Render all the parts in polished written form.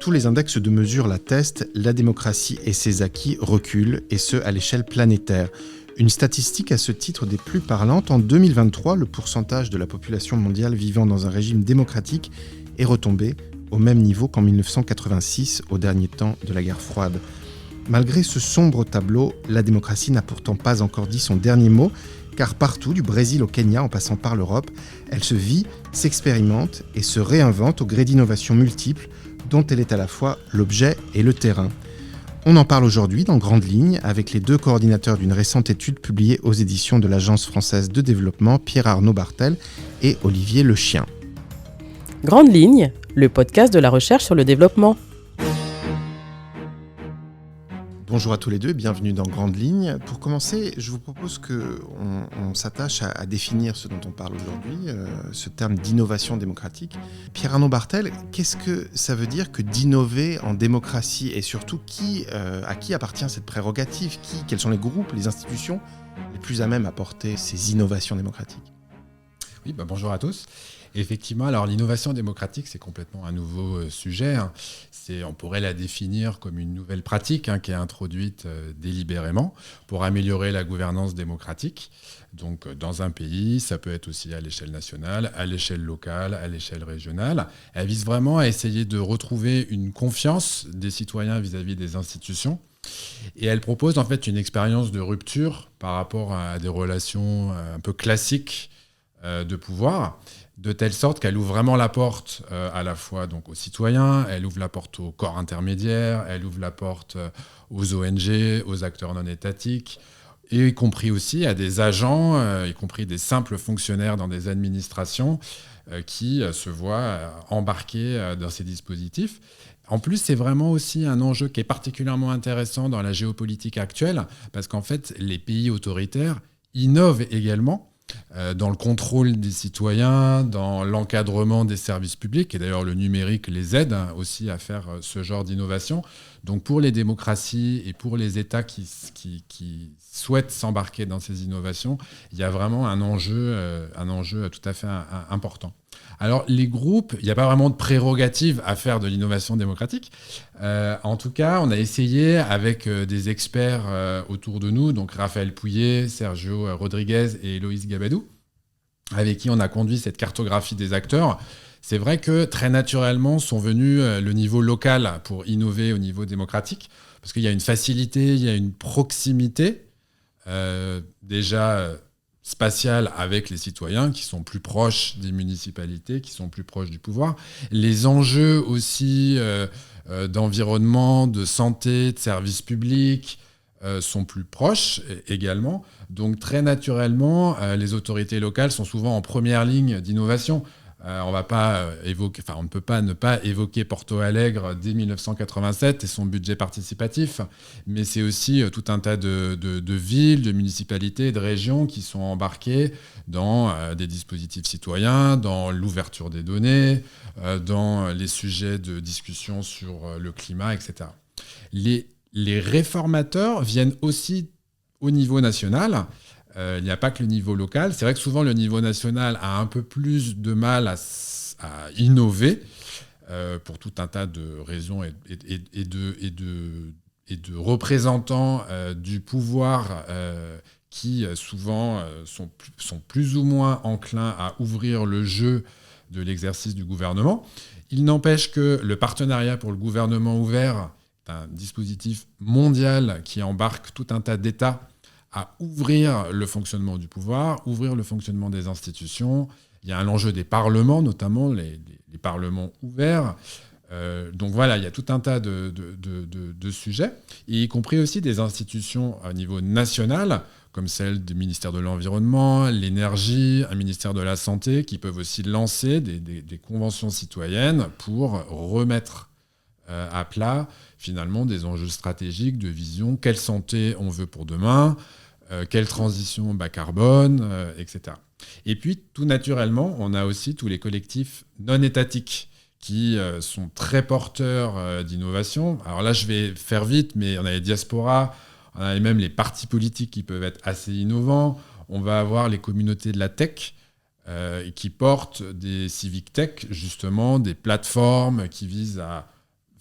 Tous les index de mesure l'attestent, la démocratie et ses acquis reculent, et ce à l'échelle planétaire. Une statistique à ce titre des plus parlantes, en 2023, le pourcentage de la population mondiale vivant dans un régime démocratique est retombé au même niveau qu'en 1986, au dernier temps de la guerre froide. Malgré ce sombre tableau, la démocratie n'a pourtant pas encore dit son dernier mot, car partout, du Brésil au Kenya en passant par l'Europe, elle se vit, s'expérimente et se réinvente au gré d'innovations multiples dont elle est à la fois l'objet et le terrain. On en parle aujourd'hui dans Grandes Lignes avec les deux coordinateurs d'une récente étude publiée aux éditions de l'Agence française de développement, Pierre-Arnaud Bartel et Olivier Lechien. Grandes Lignes, le podcast de la recherche sur le développement. Bonjour à tous les deux, bienvenue dans Grandes Lignes. Pour commencer, je vous propose qu'on s'attache à définir ce dont on parle aujourd'hui, ce terme d'innovation démocratique. Pierre-Arnaud Bartel, qu'est-ce que ça veut dire que d'innover en démocratie et surtout à qui appartient cette prérogative ? Quels sont les groupes, les institutions les plus à même à porter ces innovations démocratiques ? Oui, bonjour à tous. Effectivement, alors l'innovation démocratique, c'est complètement un nouveau sujet. On pourrait la définir comme une nouvelle pratique qui est introduite délibérément pour améliorer la gouvernance démocratique. Donc, dans un pays, ça peut être aussi à l'échelle nationale, à l'échelle locale, à l'échelle régionale. Elle vise vraiment à essayer de retrouver une confiance des citoyens vis-à-vis des institutions. Et elle propose en fait une expérience de rupture par rapport à des relations un peu classiques de pouvoir, de telle sorte qu'elle ouvre vraiment la porte à la fois donc, aux citoyens, elle ouvre la porte aux corps intermédiaires, elle ouvre la porte aux ONG, aux acteurs non étatiques, et y compris aussi à des agents, y compris des simples fonctionnaires dans des administrations qui se voient embarqués dans ces dispositifs. En plus, c'est vraiment aussi un enjeu qui est particulièrement intéressant dans la géopolitique actuelle, parce qu'en fait, les pays autoritaires innovent également dans le contrôle des citoyens, dans l'encadrement des services publics. Et d'ailleurs, le numérique les aide aussi à faire ce genre d'innovation. Donc pour les démocraties et pour les États qui souhaitent s'embarquer dans ces innovations, il y a vraiment un enjeu tout à fait important. Alors les groupes, il n'y a pas vraiment de prérogative à faire de l'innovation démocratique. En tout cas, on a essayé avec des experts autour de nous, donc Raphaël Pouillet, Sergio Rodriguez et Héloïse Gabadou, avec qui on a conduit cette cartographie des acteurs. C'est vrai que très naturellement sont venus le niveau local pour innover au niveau démocratique, parce qu'il y a une facilité, il y a une proximité déjà spatiale avec les citoyens qui sont plus proches des municipalités, qui sont plus proches du pouvoir. Les enjeux aussi d'environnement, de santé, de services publics sont plus proches également. Donc très naturellement, les autorités locales sont souvent en première ligne d'innovation. On ne peut pas ne pas évoquer Porto Alegre dès 1987 et son budget participatif, mais c'est aussi tout un tas de villes, de municipalités, de régions qui sont embarquées dans des dispositifs citoyens, dans l'ouverture des données, dans les sujets de discussion sur le climat, etc. Les réformateurs viennent aussi au niveau national. Il n'y a pas que le niveau local. C'est vrai que souvent, le niveau national a un peu plus de mal à innover pour tout un tas de raisons et de représentants du pouvoir qui souvent sont plus ou moins enclins à ouvrir le jeu de l'exercice du gouvernement. Il n'empêche que le partenariat pour le gouvernement ouvert est un dispositif mondial qui embarque tout un tas d'États à ouvrir le fonctionnement du pouvoir, ouvrir le fonctionnement des institutions. Il y a un enjeu des parlements, notamment les parlements ouverts. Donc voilà, il y a tout un tas de sujets, y compris aussi des institutions à niveau national, comme celle du ministère de l'Environnement, l'énergie, un ministère de la Santé, qui peuvent aussi lancer des conventions citoyennes pour remettre à plat, finalement, des enjeux stratégiques de vision. Quelle santé on veut pour demain ? Quelle transition bas carbone, etc. Et puis, tout naturellement, on a aussi tous les collectifs non étatiques qui sont très porteurs d'innovation. Alors là, je vais faire vite, mais on a les diasporas, on a même les partis politiques qui peuvent être assez innovants. On va avoir les communautés de la tech qui portent des civic tech, justement, des plateformes qui visent à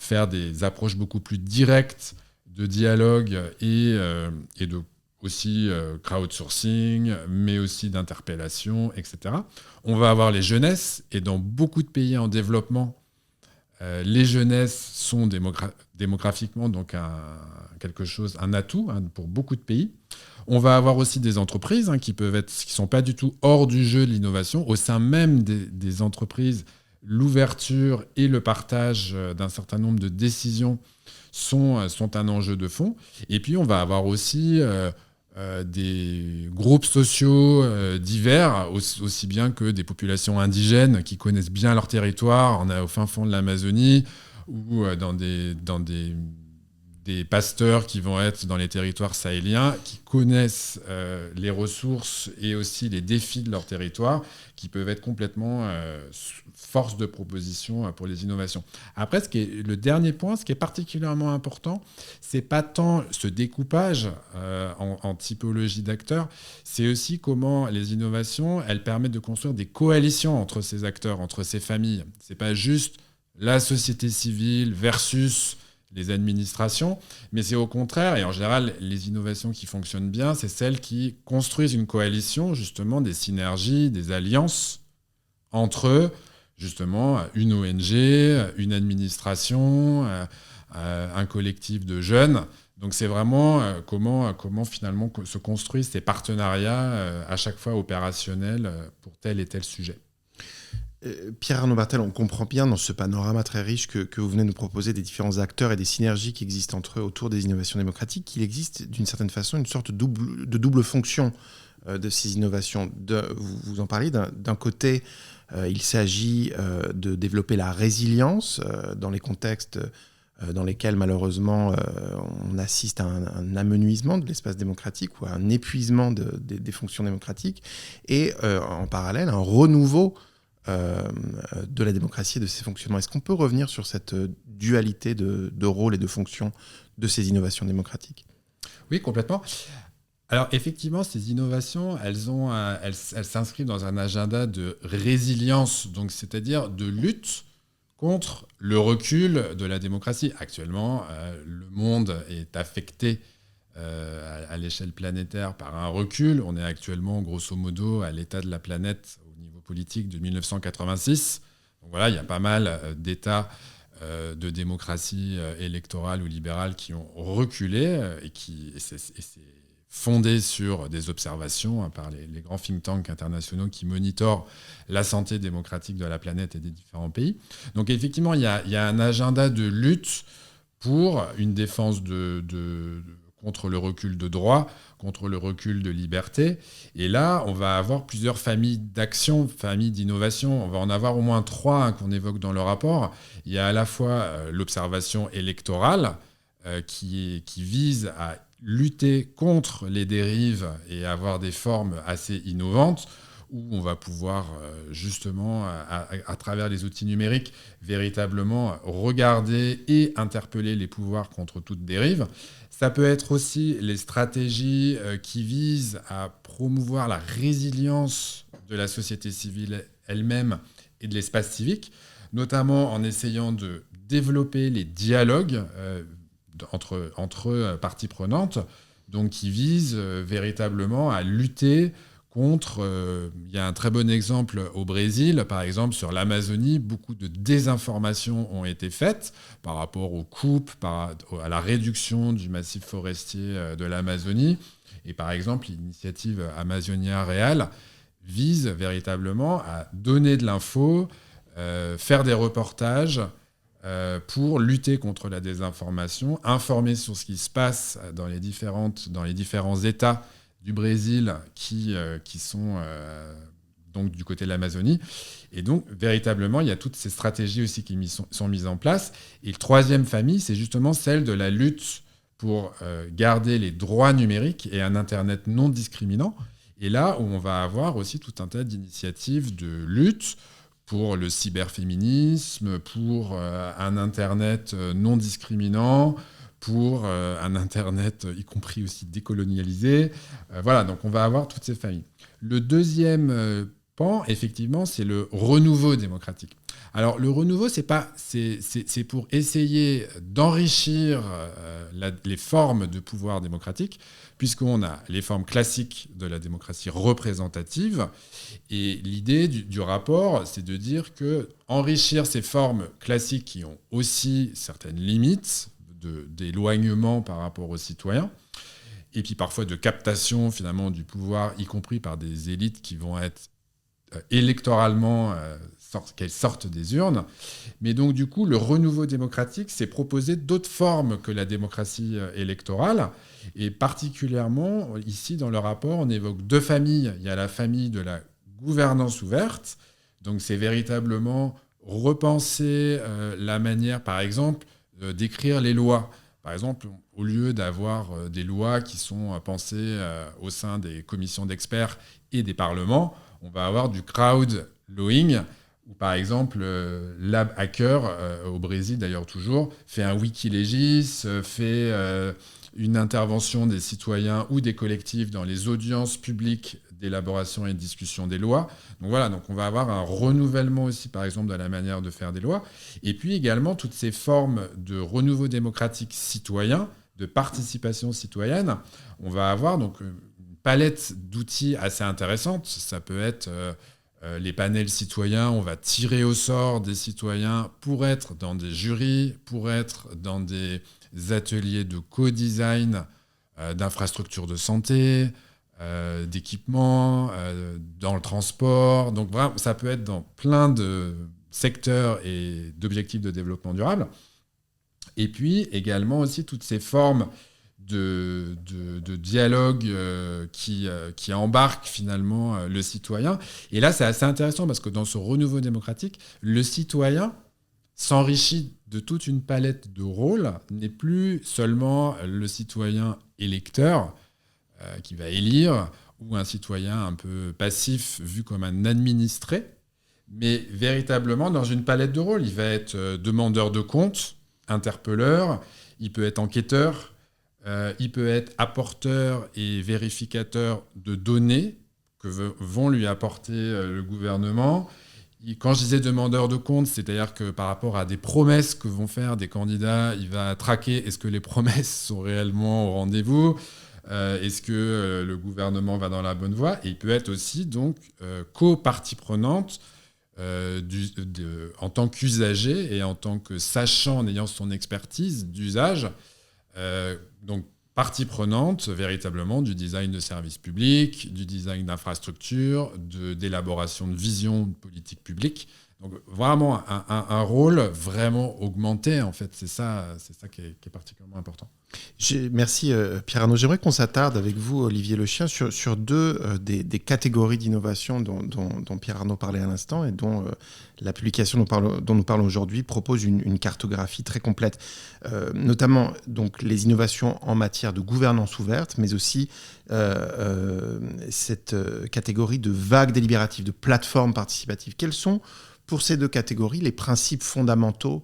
faire des approches beaucoup plus directes de dialogue et de aussi crowdsourcing, mais aussi d'interpellation, etc. On va avoir les jeunesses, et dans beaucoup de pays en développement, les jeunesses sont démographiquement donc un atout pour beaucoup de pays. On va avoir aussi des entreprises qui sont pas du tout hors du jeu de l'innovation. Au sein même des entreprises, l'ouverture et le partage d'un certain nombre de décisions sont un enjeu de fond. Et puis on va avoir aussi des groupes sociaux divers, aussi bien que des populations indigènes qui connaissent bien leur territoire. On est au fin fond de l'Amazonie, ou dans des pasteurs qui vont être dans les territoires sahéliens, qui connaissent les ressources et aussi les défis de leur territoire, qui peuvent être complètement force de proposition pour les innovations. Après, le dernier point, ce qui est particulièrement important, c'est pas tant ce découpage en typologie d'acteurs, c'est aussi comment les innovations, elles permettent de construire des coalitions entre ces acteurs, entre ces familles. C'est pas juste la société civile versus les administrations, mais c'est au contraire, et en général, les innovations qui fonctionnent bien, c'est celles qui construisent une coalition, justement, des synergies, des alliances entre, justement, une ONG, une administration, un collectif de jeunes. Donc c'est vraiment comment finalement se construisent ces partenariats à chaque fois opérationnels pour tel et tel sujet. Pierre Arnaud Bartel, on comprend bien dans ce panorama très riche que vous venez de nous proposer des différents acteurs et des synergies qui existent entre eux autour des innovations démocratiques, qu'il existe d'une certaine façon une sorte de double fonction de ces innovations. Vous en parliez, d'un côté, il s'agit de développer la résilience dans les contextes dans lesquels malheureusement on assiste à un amenuisement de l'espace démocratique ou à un épuisement des fonctions démocratiques, et en parallèle un renouveau de la démocratie et de ses fonctionnements. Est-ce qu'on peut revenir sur cette dualité de rôle et de fonction de ces innovations démocratiques ? Oui, complètement. Alors effectivement, ces innovations, elles s'inscrivent dans un agenda de résilience, donc c'est-à-dire de lutte contre le recul de la démocratie. Actuellement, le monde est affecté à l'échelle planétaire par un recul. On est actuellement, grosso modo, à l'état de la planète politique de 1986. Donc voilà, il y a pas mal d'États de démocratie électorale ou libérale qui ont reculé et c'est fondé sur des observations par les grands think tanks internationaux qui monitorent la santé démocratique de la planète et des différents pays. Donc effectivement, il y a un agenda de lutte pour une défense contre le recul de droit, contre le recul de liberté. Et là, on va avoir plusieurs familles d'actions, familles d'innovation. On va en avoir au moins 3 qu'on évoque dans le rapport. Il y a à la fois l'observation électorale qui vise à lutter contre les dérives et avoir des formes assez innovantes, où on va pouvoir justement, à travers les outils numériques, véritablement regarder et interpeller les pouvoirs contre toute dérive. Ça peut être aussi les stratégies qui visent à promouvoir la résilience de la société civile elle-même et de l'espace civique, notamment en essayant de développer les dialogues entre parties prenantes, donc qui visent véritablement à lutter contre... Il y a un très bon exemple au Brésil, par exemple, sur l'Amazonie. Beaucoup de désinformations ont été faites par rapport aux coupes, à la réduction du massif forestier de l'Amazonie. Et par exemple, l'initiative Amazonia Real vise véritablement à donner de l'info, faire des reportages pour lutter contre la désinformation, informer sur ce qui se passe dans les différents États du Brésil qui sont donc du côté de l'Amazonie. Et donc, véritablement, il y a toutes ces stratégies aussi qui sont mises en place. Et la troisième famille, c'est justement celle de la lutte pour garder les droits numériques et un Internet non discriminant. Et là où on va avoir aussi tout un tas d'initiatives de lutte pour le cyberféminisme, pour un Internet non discriminant, pour un Internet, y compris aussi décolonialisé. Voilà, donc on va avoir toutes ces familles. Le deuxième pan, effectivement, c'est le renouveau démocratique. Alors, le renouveau, c'est pour essayer d'enrichir les formes de pouvoir démocratique, puisqu'on a les formes classiques de la démocratie représentative. Et l'idée du rapport, c'est de dire que enrichir ces formes classiques qui ont aussi certaines limites d'éloignement par rapport aux citoyens, et puis parfois de captation finalement du pouvoir, y compris par des élites qui vont être électoralement qu'elles sortent des urnes. Mais donc du coup, le renouveau démocratique, c'est proposer d'autres formes que la démocratie électorale. Et particulièrement, ici, dans le rapport, on évoque deux familles. Il y a la famille de la gouvernance ouverte. Donc c'est véritablement repenser la manière, par exemple, d'écrire les lois. Par exemple, au lieu d'avoir des lois qui sont pensées au sein des commissions d'experts et des parlements, on va avoir du crowd lawing, où par exemple, Lab Hacker, au Brésil d'ailleurs toujours, fait un Wikilegis, fait une intervention des citoyens ou des collectifs dans les audiences publiques d'élaboration et de discussion des lois. Donc voilà, donc on va avoir un renouvellement aussi, par exemple, de la manière de faire des lois. Et puis également, toutes ces formes de renouveau démocratique citoyen, de participation citoyenne, on va avoir donc une palette d'outils assez intéressante. Ça peut être les panels citoyens, on va tirer au sort des citoyens pour être dans des jurys, pour être dans des ateliers de co-design d'infrastructures de santé, d'équipements, dans le transport. Donc vraiment, ça peut être dans plein de secteurs et d'objectifs de développement durable. Et puis également aussi toutes ces formes de dialogue qui embarquent finalement le citoyen. Et là, c'est assez intéressant parce que dans ce renouveau démocratique, le citoyen s'enrichit de toute une palette de rôles, n'est plus seulement le citoyen électeur qui va élire, ou un citoyen un peu passif vu comme un administré, mais véritablement dans une palette de rôles. Il va être demandeur de comptes, interpelleur, il peut être enquêteur, il peut être apporteur et vérificateur de données que vont lui apporter le gouvernement. Quand je disais demandeur de comptes, c'est-à-dire que par rapport à des promesses que vont faire des candidats, il va traquer est-ce que les promesses sont réellement au rendez-vous, est-ce que le gouvernement va dans la bonne voie. Et il peut être aussi donc co-partie prenante en tant qu'usager et en tant que sachant, en ayant son expertise d'usage. Donc partie prenante véritablement du design de services publics, du design d'infrastructures, d'élaboration de vision de politique publique. Donc vraiment un rôle vraiment augmenté, en fait. C'est ça qui est particulièrement important. Merci Pierre Arnaud. J'aimerais qu'on s'attarde avec vous, Olivier Lechien, sur deux des catégories d'innovation dont Pierre Arnaud parlait à l'instant et dont la publication dont nous parlons aujourd'hui propose une cartographie très complète. Notamment donc, les innovations en matière de gouvernance ouverte, mais aussi cette catégorie de vagues délibératives, de plateformes participatives. Quels sont, pour ces deux catégories, les principes fondamentaux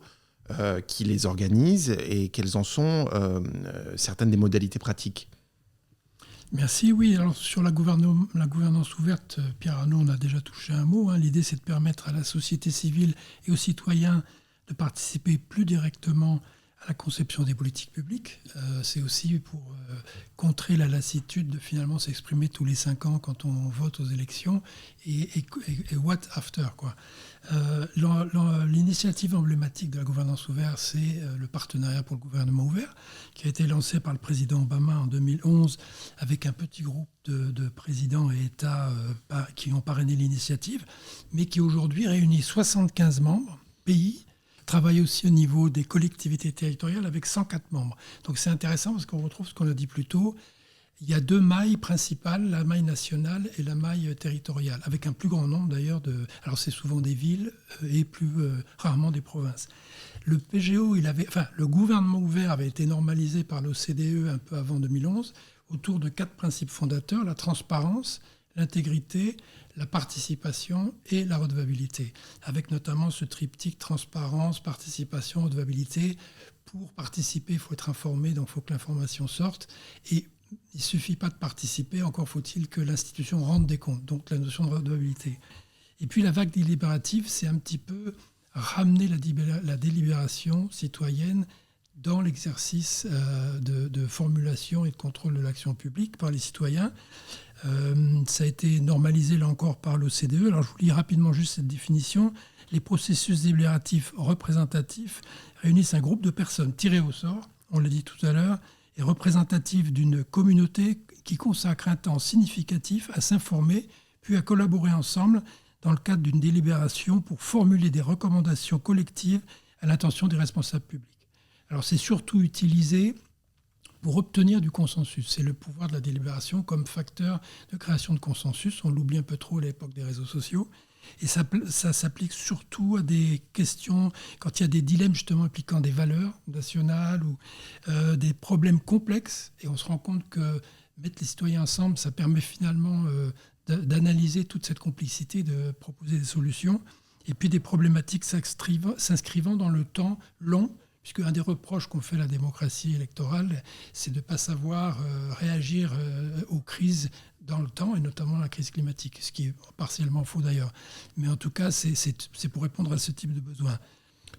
qui les organisent et quelles en sont certaines des modalités pratiques? Merci. Oui, alors sur la gouvernance ouverte, Pierre Arnaud en a déjà touché un mot. L'idée, c'est de permettre à la société civile et aux citoyens de participer plus directement à la conception des politiques publiques. C'est aussi pour contrer la lassitude de finalement s'exprimer tous les 5 ans quand on vote aux élections et what after, quoi. L'initiative emblématique de la gouvernance ouverte, c'est le partenariat pour le gouvernement ouvert, qui a été lancé par le président Obama en 2011 avec un petit groupe de présidents et États qui ont parrainé l'initiative, mais qui aujourd'hui réunit 75 membres, pays, travaille aussi au niveau des collectivités territoriales avec 104 membres. Donc c'est intéressant parce qu'on retrouve ce qu'on a dit plus tôt. Il y a 2 mailles principales, la maille nationale et la maille territoriale, avec un plus grand nombre d'ailleurs alors c'est souvent des villes et plus rarement des provinces. Le PGO, le gouvernement ouvert avait été normalisé par l'OCDE un peu avant 2011 autour de 4 principes fondateurs, la transparence, l'intégrité, la participation et la redevabilité, avec notamment ce triptyque transparence, participation, redevabilité. Pour participer, il faut être informé, donc il faut que l'information sorte. Et il ne suffit pas de participer, encore faut-il que l'institution rende des comptes, donc la notion de redevabilité. Et puis la vague délibérative, c'est un petit peu ramener la délibération citoyenne dans l'exercice de formulation et de contrôle de l'action publique par les citoyens. Ça a été normalisé là encore par l'OCDE. Alors je vous lis rapidement juste cette définition. Les processus délibératifs représentatifs réunissent un groupe de personnes tirées au sort, on l'a dit tout à l'heure, et représentatives d'une communauté qui consacre un temps significatif à s'informer, puis à collaborer ensemble dans le cadre d'une délibération pour formuler des recommandations collectives à l'intention des responsables publics. Alors c'est surtout utilisé pour obtenir du consensus. C'est le pouvoir de la délibération comme facteur de création de consensus. On l'oublie un peu trop à l'époque des réseaux sociaux. Et ça s'applique surtout à des questions, quand il y a des dilemmes justement impliquant des valeurs nationales ou des problèmes complexes. Et on se rend compte que mettre les citoyens ensemble, ça permet finalement d'analyser toute cette complexité, de proposer des solutions. Et puis des problématiques s'inscrivant dans le temps long, puisque un des reproches qu'on fait à la démocratie électorale, c'est de ne pas savoir réagir aux crises dans le temps, et notamment la crise climatique, ce qui est partiellement faux d'ailleurs. Mais en tout cas, c'est pour répondre à ce type de besoin.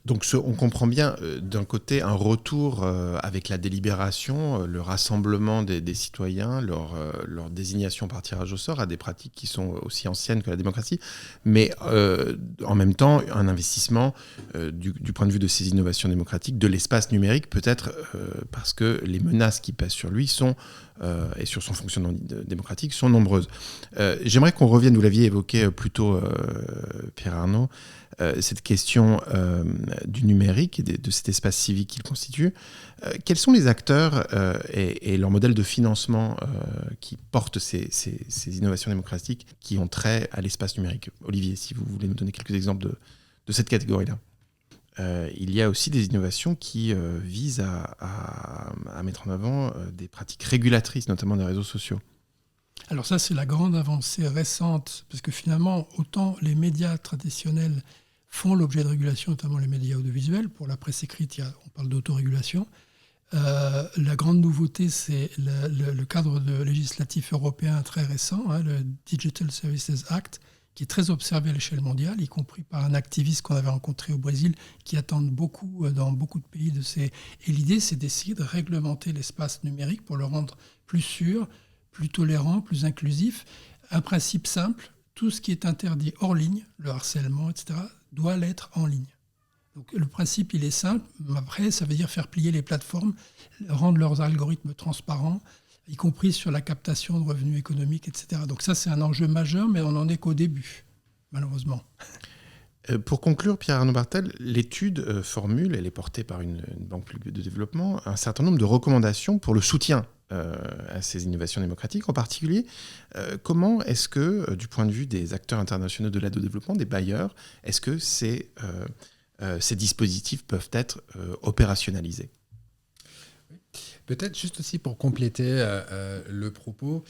Donc on comprend bien, d'un côté, un retour avec la délibération, le rassemblement des citoyens, leur désignation par tirage au sort à des pratiques qui sont aussi anciennes que la démocratie, mais en même temps, un investissement du point de vue de ces innovations démocratiques, de l'espace numérique, peut-être parce que les menaces qui pèsent sur lui et sur son fonctionnement démocratique sont nombreuses. J'aimerais qu'on revienne, vous l'aviez évoqué plus tôt, Pierre Arnaud, cette question du numérique et de cet espace civique qu'il constitue. Quels sont les acteurs et leur modèle de financement qui portent ces innovations démocratiques qui ont trait à l'espace numérique ? Olivier, si vous voulez nous donner quelques exemples de cette catégorie-là. Il y a aussi des innovations qui visent à mettre en avant des pratiques régulatrices, notamment des réseaux sociaux. Alors ça, c'est la grande avancée récente, parce que finalement, autant les médias traditionnels font l'objet de régulation, notamment les médias audiovisuels. Pour la presse écrite, on parle d'autorégulation. La grande nouveauté, c'est le cadre législatif européen très récent, le Digital Services Act, qui est très observé à l'échelle mondiale, y compris par un activiste qu'on avait rencontré au Brésil, qui attendent beaucoup dans beaucoup de pays de ces... Et l'idée, c'est d'essayer de réglementer l'espace numérique pour le rendre plus sûr, plus tolérant, plus inclusif. Un principe simple, tout ce qui est interdit hors ligne, le harcèlement, etc., doit l'être en ligne. Donc le principe, il est simple. Après, ça veut dire faire plier les plateformes, rendre leurs algorithmes transparents, y compris sur la captation de revenus économiques, etc. Donc ça, c'est un enjeu majeur, mais on n'en est qu'au début, malheureusement. Pour conclure, Pierre-Arnaud Bartel, l'étude formule, elle est portée par une banque publique de développement, un certain nombre de recommandations pour le soutien à ces innovations démocratiques. En particulier, comment est-ce que, du point de vue des acteurs internationaux de l'aide au développement, des bailleurs, est-ce que ces dispositifs peuvent être opérationnalisés ? Peut-être juste aussi pour compléter le propos,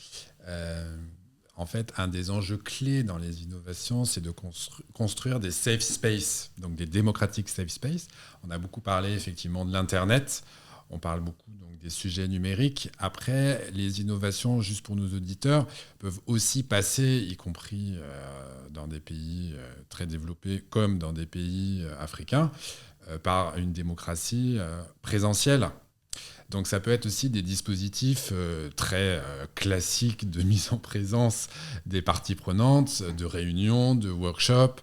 en fait, un des enjeux clés dans les innovations, c'est de construire des safe space, donc des démocratic safe space. On a beaucoup parlé effectivement de l'Internet, on parle beaucoup donc, des sujets numériques. Après, les innovations, juste pour nos auditeurs, peuvent aussi passer, y compris dans des pays très développés comme dans des pays africains, par une démocratie présentielle. Donc ça peut être aussi des dispositifs très classiques de mise en présence des parties prenantes, de réunions, de workshops,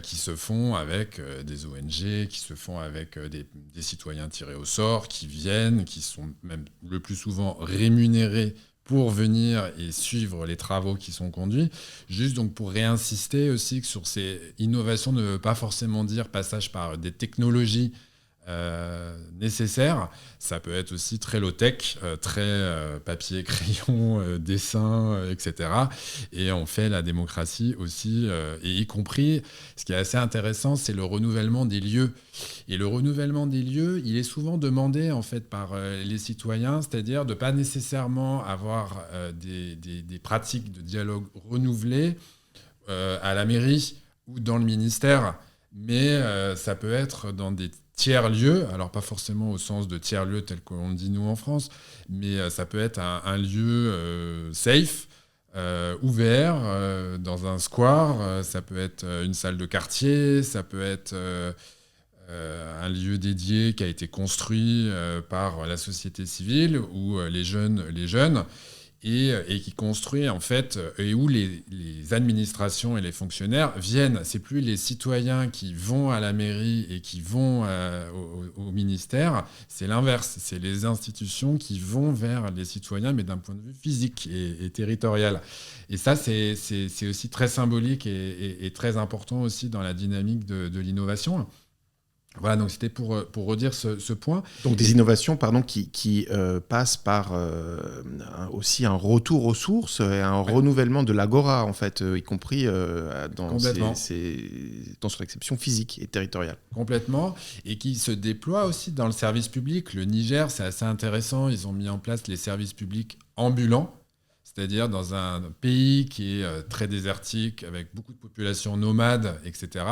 qui se font avec des ONG, qui se font avec des citoyens tirés au sort, qui viennent, qui sont même le plus souvent rémunérés pour venir et suivre les travaux qui sont conduits. Juste donc pour réinsister aussi que sur ces innovations ne veut pas forcément dire passage par des technologies nécessaires. Ça peut être aussi très low-tech, très papier, crayon, dessin, etc. Et on fait la démocratie aussi, et y compris, ce qui est assez intéressant, c'est le renouvellement des lieux. Et le renouvellement des lieux, il est souvent demandé en fait par les citoyens, c'est-à-dire de ne pas nécessairement avoir des pratiques de dialogue renouvelées à la mairie ou dans le ministère, mais ça peut être dans des tiers-lieux, alors pas forcément au sens de tiers-lieux tel qu'on le dit nous en France, mais ça peut être un lieu safe, ouvert, dans un square, ça peut être une salle de quartier, ça peut être un lieu dédié qui a été construit par la société civile ou les jeunes, et qui construit en fait, et où les administrations et les fonctionnaires viennent. C'est plus les citoyens qui vont à la mairie et qui vont au ministère, c'est l'inverse. C'est les institutions qui vont vers les citoyens, mais d'un point de vue physique et territorial. Et ça, c'est aussi très symbolique et très important aussi dans la dynamique de l'innovation. Voilà, donc c'était pour redire ce point. Donc des innovations qui passent par aussi un retour aux sources et un renouvellement de l'agora, en fait, y compris dans son exception physique et territoriale. Complètement, et qui se déploie aussi dans le service public. Le Niger, c'est assez intéressant, ils ont mis en place les services publics ambulants, c'est-à-dire dans un pays qui est très désertique, avec beaucoup de populations nomades, etc.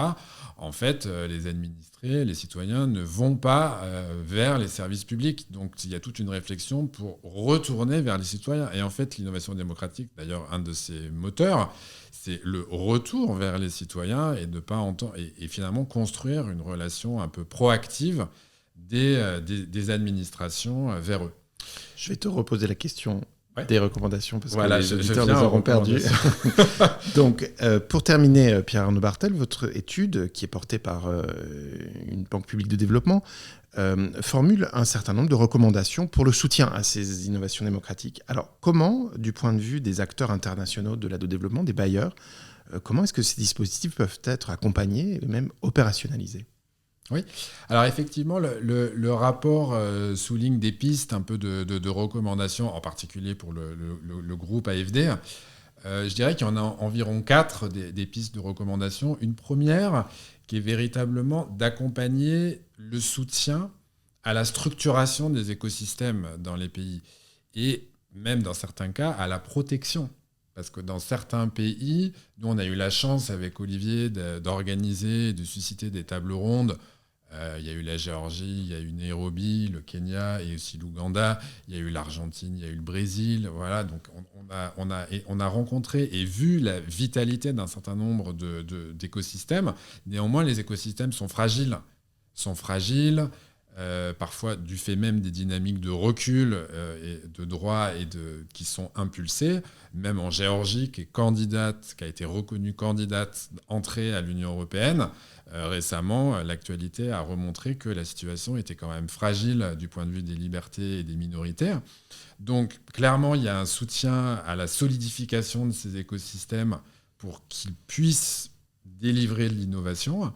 En fait, les administrés, les citoyens ne vont pas vers les services publics. Donc, il y a toute une réflexion pour retourner vers les citoyens. Et en fait, l'innovation démocratique, d'ailleurs, un de ses moteurs, c'est le retour vers les citoyens et de pas entendre et finalement construire une relation un peu proactive des administrations vers eux. Je vais te reposer la question des recommandations, parce voilà, que les auditeurs les auront perdues. Donc, pour terminer, Pierre-Arnaud Bartel, votre étude, qui est portée par une banque publique de développement, formule un certain nombre de recommandations pour le soutien à ces innovations démocratiques. Alors, comment, du point de vue des acteurs internationaux de l'aide au développement, des bailleurs, comment est-ce que ces dispositifs peuvent être accompagnés et même opérationnalisés ? Oui, alors effectivement, le rapport souligne des pistes un peu de recommandations, en particulier pour le groupe AFD. Je dirais qu'il y en a environ 4 des pistes de recommandations. Une première qui est véritablement d'accompagner le soutien à la structuration des écosystèmes dans les pays et même dans certains cas à la protection. Parce que dans certains pays, nous on a eu la chance avec Olivier d'organiser et de susciter des tables rondes. Il y a eu la Géorgie, il y a eu Nairobi, le Kenya et aussi l'Ouganda. Il y a eu l'Argentine, il y a eu le Brésil. Voilà, donc on a rencontré et vu la vitalité d'un certain nombre d'écosystèmes. Néanmoins, les écosystèmes sont fragiles. Parfois du fait même des dynamiques de recul et de droit qui sont impulsées. Même en Géorgie, qui a été reconnue candidate entrée à l'Union européenne, récemment, l'actualité a remontré que la situation était quand même fragile du point de vue des libertés et des minorités. Donc clairement, il y a un soutien à la solidification de ces écosystèmes pour qu'ils puissent délivrer de l'innovation.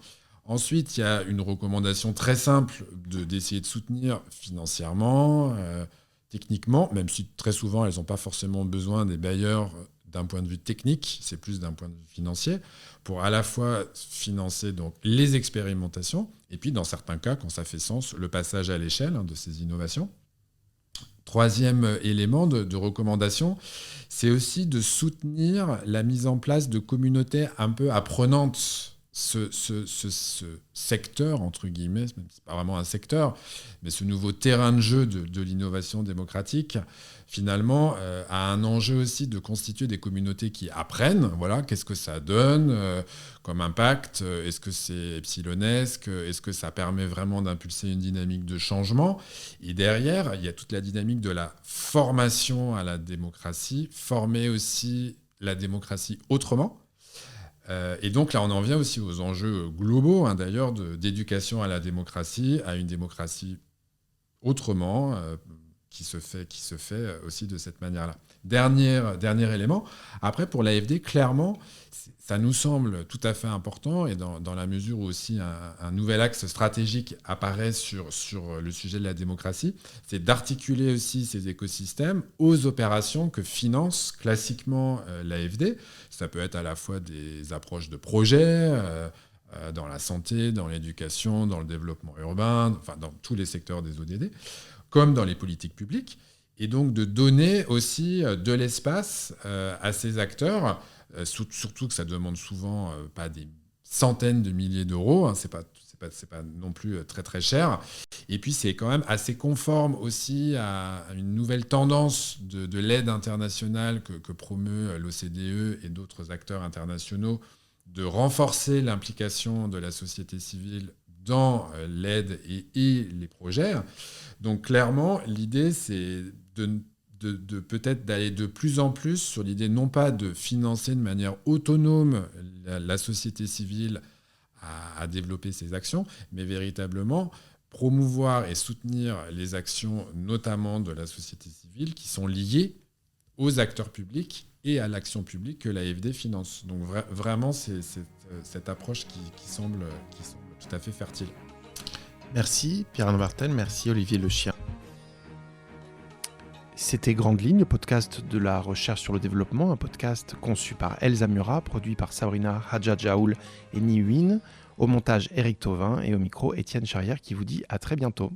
Ensuite, il y a une recommandation très simple d'essayer de soutenir financièrement, techniquement, même si très souvent, elles n'ont pas forcément besoin des bailleurs d'un point de vue technique, c'est plus d'un point de vue financier, pour à la fois financer donc, les expérimentations, et puis dans certains cas, quand ça fait sens, le passage à l'échelle de ces innovations. Troisième élément de recommandation, c'est aussi de soutenir la mise en place de communautés un peu apprenantes. Ce secteur, entre guillemets, même si ce n'est pas vraiment un secteur, mais ce nouveau terrain de jeu de l'innovation démocratique, finalement, a un enjeu aussi de constituer des communautés qui apprennent. Voilà, qu'est-ce que ça donne comme impact ? Est-ce que c'est epsilonesque ? Est-ce que ça permet vraiment d'impulser une dynamique de changement ? Et derrière, il y a toute la dynamique de la formation à la démocratie, former aussi la démocratie autrement. Et donc là, on en vient aussi aux enjeux globaux, d'ailleurs, d'éducation à la démocratie, à une démocratie autrement, qui se fait aussi de cette manière-là. Dernier élément. Après, pour l'AFD, clairement, ça nous semble tout à fait important, et dans la mesure où aussi un nouvel axe stratégique apparaît sur le sujet de la démocratie, c'est d'articuler aussi ces écosystèmes aux opérations que finance classiquement l'AFD. Ça peut être à la fois des approches de projets, dans la santé, dans l'éducation, dans le développement urbain, enfin dans tous les secteurs des ODD, comme dans les politiques publiques, et donc de donner aussi de l'espace à ces acteurs, surtout que ça demande souvent pas des centaines de milliers d'euros. Hein, c'est pas non plus très très cher. Et puis c'est quand même assez conforme aussi à une nouvelle tendance de l'aide internationale que promeut l'OCDE et d'autres acteurs internationaux, de renforcer l'implication de la société civile dans l'aide et les projets. Donc clairement, l'idée, c'est de peut-être d'aller de plus en plus sur l'idée non pas de financer de manière autonome la société civile à développer ses actions, mais véritablement promouvoir et soutenir les actions, notamment de la société civile, qui sont liées aux acteurs publics et à l'action publique que l'AFD finance. Donc vraiment, c'est cette approche qui semble tout à fait fertile. Merci Pierre-Alain Vartel, merci Olivier Le Chien. C'était Grande Ligne, le podcast de la recherche sur le développement, un podcast conçu par Elsa Murat, produit par Sabrina Hadjadjaoul et Niwin, au montage Éric Thauvin et au micro Étienne Charrière qui vous dit à très bientôt.